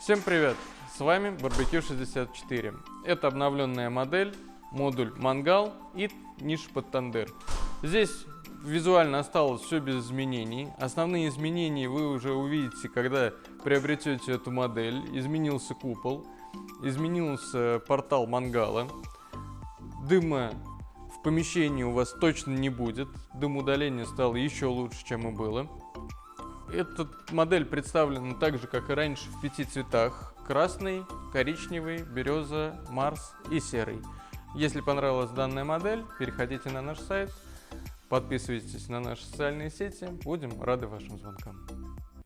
Всем привет! С вами Барбекю 64. Это обновленная модель, модуль мангал и ниша под тандыр. Здесь визуально осталось все без изменений. Основные изменения вы уже увидите, когда приобретете эту модель. Изменился купол, изменился портал мангала. Дыма в помещении у вас точно не будет. Дымоудаление стало еще лучше, чем и было. Эта модель представлена так же, как и раньше, в 5 цветах: красный, коричневый, береза, Марс и серый. Если понравилась данная модель, переходите на наш сайт, подписывайтесь на наши социальные сети, будем рады вашим звонкам.